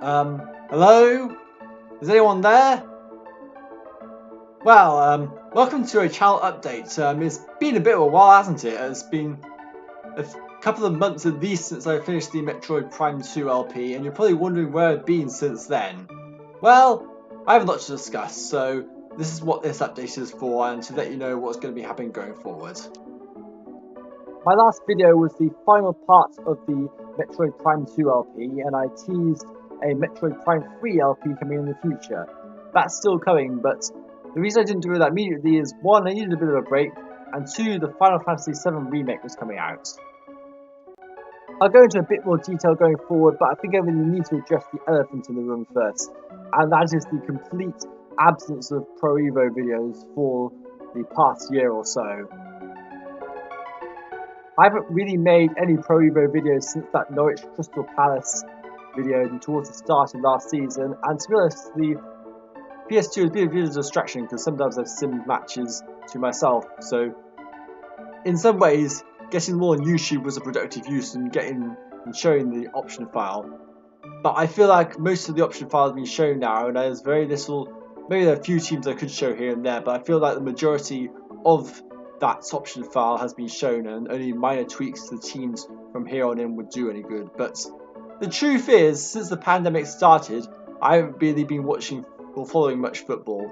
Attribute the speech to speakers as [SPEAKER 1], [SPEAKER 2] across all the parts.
[SPEAKER 1] Hello? Is anyone there? Well, welcome to a channel update. It's been a bit of a while, hasn't it? It's been a couple of months at least since I finished the Metroid Prime 2 LP, and you're probably wondering where I've been since then. Well, I have a lot to discuss, so this is what this update is for, and to let you know what's going to be happening going forward. My last video was the final part of the Metroid Prime 2 LP, and I teased a Metroid Prime 3 LP coming in the future. That's still coming, but the reason I didn't do that immediately is 1, I needed a bit of a break, and 2, the Final Fantasy VII Remake was coming out. I'll go into a bit more detail going forward, but I think I really need to address the elephant in the room first, and that is the complete absence of Pro Evo videos for the past year or so. I haven't really made any Pro Evo videos since that Norwich Crystal Palace video towards the start of last season, and to be honest, the PS2 has been a bit of a distraction because sometimes I've simmed matches to myself, so in some ways, getting more on YouTube was a productive use and showing the option file. But I feel like most of the option file has been shown now, and there's very little, maybe there are a few teams I could show here and there, but I feel like the majority of that option file has been shown, and only minor tweaks to the teams from here on in would do any good. But the truth is, since the pandemic started, I haven't really been watching or following much football.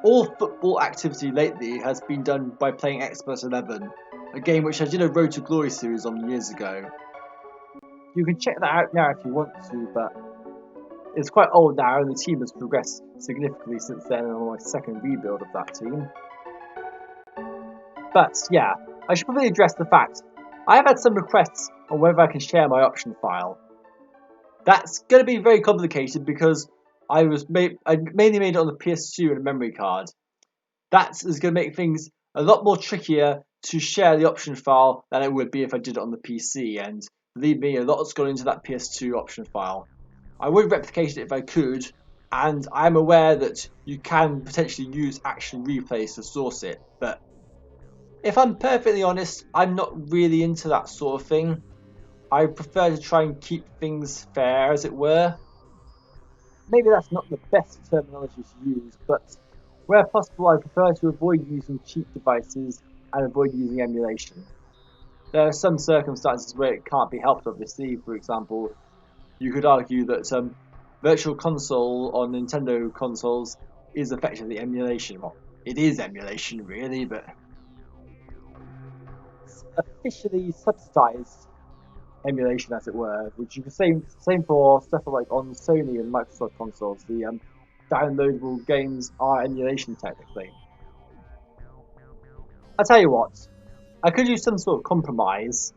[SPEAKER 1] All football activity lately has been done by playing Xbox 11, a game which I did a Road to Glory series on years ago. You can check that out now if you want to, but it's quite old now and the team has progressed significantly since then, and on my second rebuild of that team. But yeah, I should probably address the fact I have had some requests on whether I can share my option file. That's going to be very complicated because I mainly made it on the PS2 and a memory card. That is going to make things a lot more trickier to share the option file than it would be if I did it on the PC, and believe me, a lot's gone into that PS2 option file. I would replicate it if I could, and I'm aware that you can potentially use action replays to source it, but if I'm perfectly honest, I'm not really into that sort of thing. I prefer to try and keep things fair, as it were. Maybe that's not the best terminology to use, but where possible I prefer to avoid using cheap devices and avoid using emulation. There are some circumstances where it can't be helped, obviously. For example, you could argue that Virtual Console on Nintendo consoles is effectively emulation. Well, it is emulation really, but it's officially subsidized emulation, as it were, which you could say same for stuff like on Sony and Microsoft consoles. The downloadable games are emulation technically. I tell you what, I could use some sort of compromise.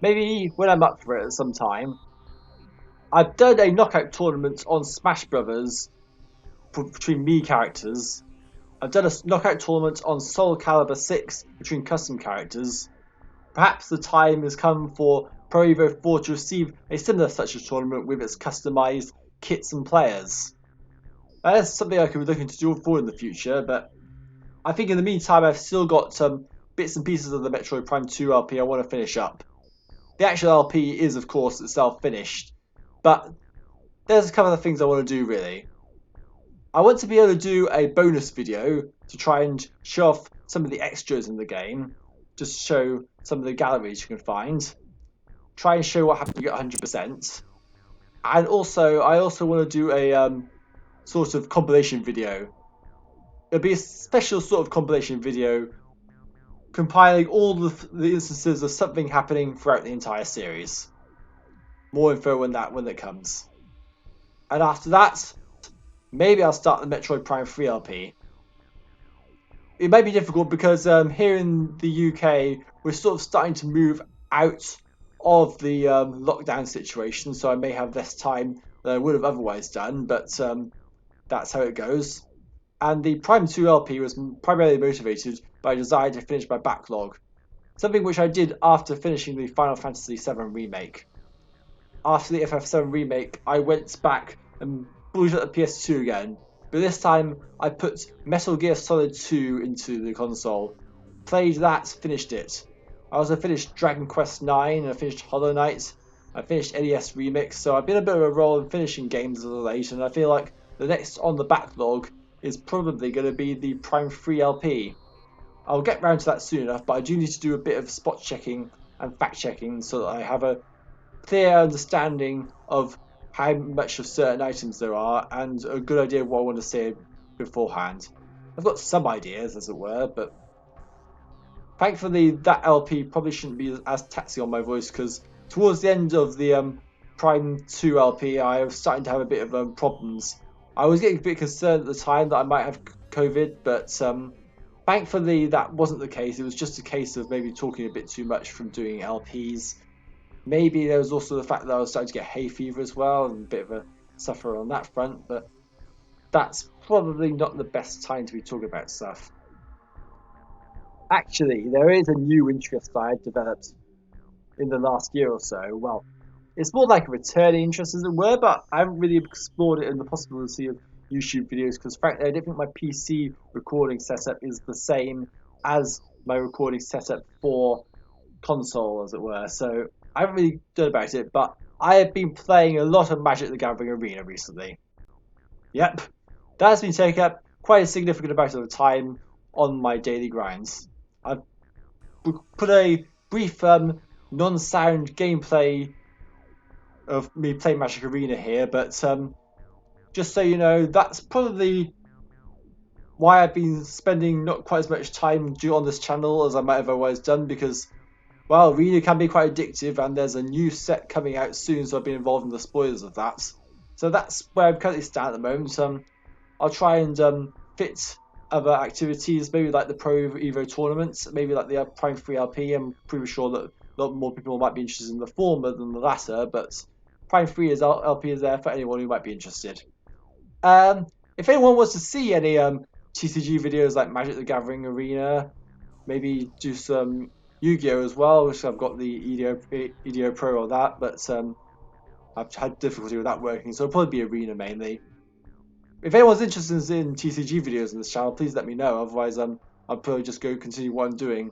[SPEAKER 1] Maybe when I'm up for it at some time. I've done a knockout tournament on Smash Brothers between me characters. I've done a knockout tournament on Soul Calibur 6 between custom characters. Perhaps the time has come for Pro Evo 4 to receive a similar such a tournament with its customised kits and players. That is something I could be looking to do for in the future, but I think in the meantime I've still got some bits and pieces of the Metroid Prime 2 LP I want to finish up. The actual LP is of course itself finished, but there's a couple of things I want to do really. I want to be able to do a bonus video to try and show off some of the extras in the game, just show some of the galleries you can find. Try and show what happens when you get 100%. And also, I also want to do a sort of compilation video. It'll be a special sort of compilation video compiling all the instances of something happening throughout the entire series. More info on that when it comes. And after that, maybe I'll start the Metroid Prime 3 LP. It might be difficult because here in the UK, we're sort of starting to move out of the lockdown situation, so I may have less time than I would have otherwise done, but that's how it goes. And the Prime 2 LP was primarily motivated by a desire to finish my backlog, something which I did after finishing the Final Fantasy VII Remake. After the FF7 Remake, I went back and booted up the PS2 again, but this time I put Metal Gear Solid 2 into the console, played that, finished it. I also finished Dragon Quest IX and I finished Hollow Knight, I finished NES Remix, so I've been a bit of a role in finishing games as of late, and I feel like the next on the backlog is probably going to be the Prime 3 LP. I'll get round to that soon enough, but I do need to do a bit of spot checking and fact checking so that I have a clear understanding of how much of certain items there are and a good idea of what I want to say beforehand. I've got some ideas, as it were, but thankfully that LP probably shouldn't be as taxing on my voice because towards the end of the Prime 2 LP, I was starting to have a bit of problems. I was getting a bit concerned at the time that I might have COVID, but thankfully that wasn't the case. It was just a case of maybe talking a bit too much from doing LPs. Maybe there was also the fact that I was starting to get hay fever as well, and a bit of a sufferer on that front, but that's probably not the best time to be talking about stuff. Actually, there is a new interest I had developed in the last year or so. Well, it's more like a returning interest, as it were, but I haven't really explored it in the possibility of YouTube videos because, frankly, I don't think my PC recording setup is the same as my recording setup for console, as it were. So I haven't really done about it, but I have been playing a lot of Magic the Gathering Arena recently. Yep, that has been taking up quite a significant amount of time on my daily grinds. I've put a brief non-sound gameplay of me playing Magic Arena here, but just so you know, that's probably why I've been spending not quite as much time on this channel as I might have otherwise done because, well, Arena can be quite addictive and there's a new set coming out soon, so I've been involved in the spoilers of that. So that's where I'm currently standing at the moment. I'll try and fit other activities, maybe like the Pro Evo tournaments, maybe like the Prime 3 LP. I'm pretty sure that a lot more people might be interested in the former than the latter, but Prime 3 LP is there for anyone who might be interested. If anyone wants to see any TCG videos like Magic the Gathering Arena, maybe do some Yu-Gi-Oh as well, which I've got the EDO Pro or that, but I've had difficulty with that working, so it'll probably be Arena mainly. If anyone's interested in TCG videos on this channel, please let me know. Otherwise, I'll probably just go continue what I'm doing.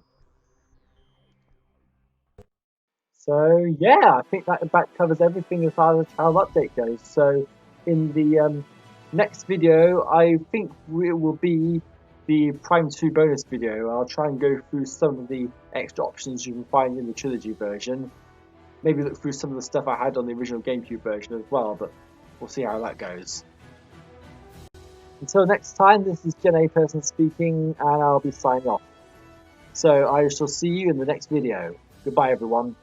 [SPEAKER 1] So yeah, I think that about covers everything as far as the channel update goes. So in the next video, I think it will be the Prime 2 bonus video. I'll try and go through some of the extra options you can find in the trilogy version. Maybe look through some of the stuff I had on the original GameCube version as well, but we'll see how that goes. Until next time, this is Gen A Person speaking, and I'll be signing off. So I shall see you in the next video. Goodbye, everyone.